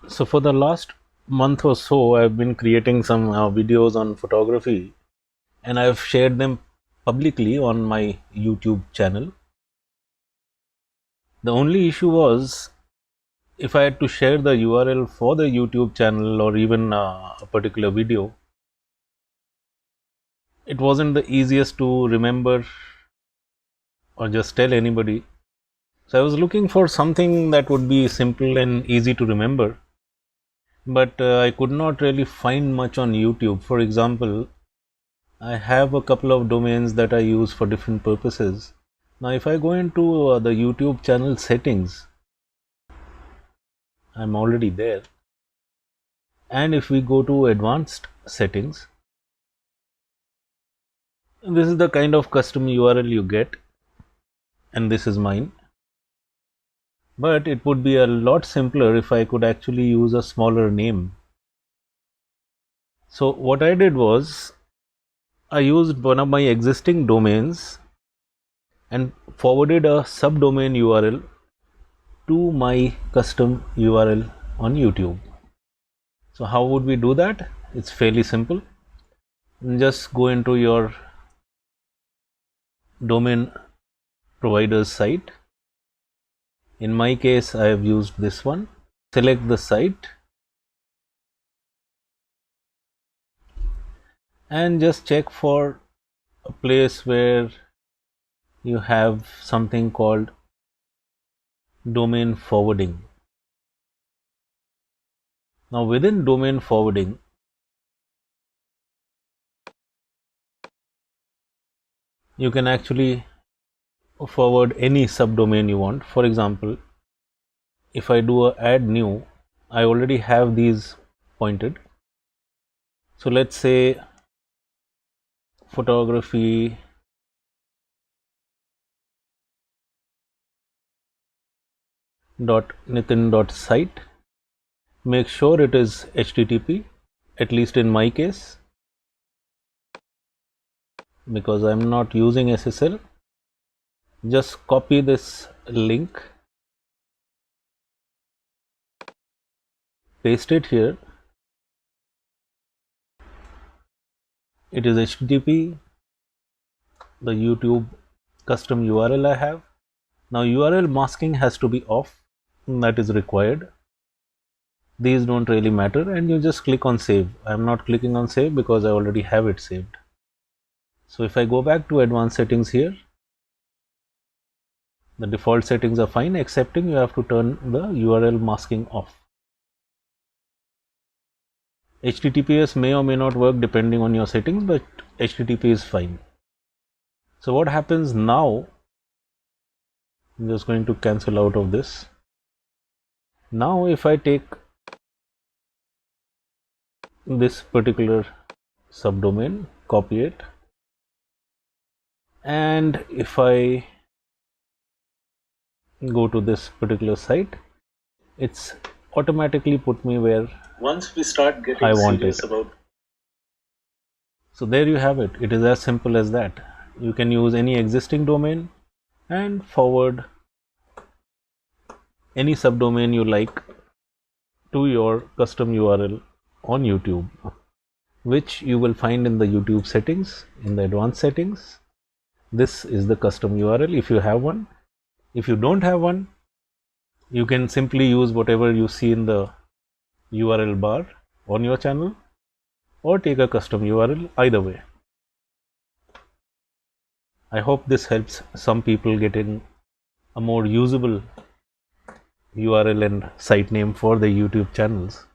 So for the last month or so, I've been creating some videos on photography, and I've shared them publicly on my YouTube channel. The only issue was if I had to share the URL for the YouTube channel or even a particular video, it wasn't the easiest to remember or just tell anybody. So I was looking for something that would be simple and easy to remember, but I could not really find much on YouTube. For example, I have a couple of domains that I use for different purposes. Now, if I go into the YouTube channel settings, I'm already there. And if we go to advanced settings, this is the kind of custom URL you get, and this is mine. But it would be a lot simpler if I could actually use a smaller name. So what I did was, I used one of my existing domains and forwarded a subdomain URL to my custom URL on YouTube. So how would we do that? It's fairly simple. Just go into your domain provider's site. In my case, I have used this one. Select the site and just check for a place where you have something called domain forwarding. Now within domain forwarding, you can actually forward any subdomain you want. For example, if I do a add new, I already have these pointed. So let's say photography .nitin.site. Make sure it is HTTP, at least in my case, because I'm not using SSL. Just copy this link, paste it here. It is HTTP, the YouTube custom URL I have. Now URL masking has to be off, that is required. These don't really matter, and you just click on save. I'm not clicking on save because I already have it saved. So if I go back to advanced settings here, the default settings are fine, excepting you have to turn the URL masking off. HTTPS may or may not work depending on your settings, but HTTP is fine. So what happens now, I'm just going to cancel out of this. Now if I take this particular subdomain, copy it, and if I go to this particular site, it's automatically put me where once we start getting I want serious it. about. So there you have it. It is as simple as that. You can use any existing domain and forward any subdomain you like to your custom URL on YouTube, which you will find in the YouTube settings, in the advanced settings. This is the custom URL if you have one. If you don't have one, you can simply use whatever you see in the URL bar on your channel, or take a custom URL. Either way, I hope this helps some people getting a more usable URL and site name for the YouTube channels.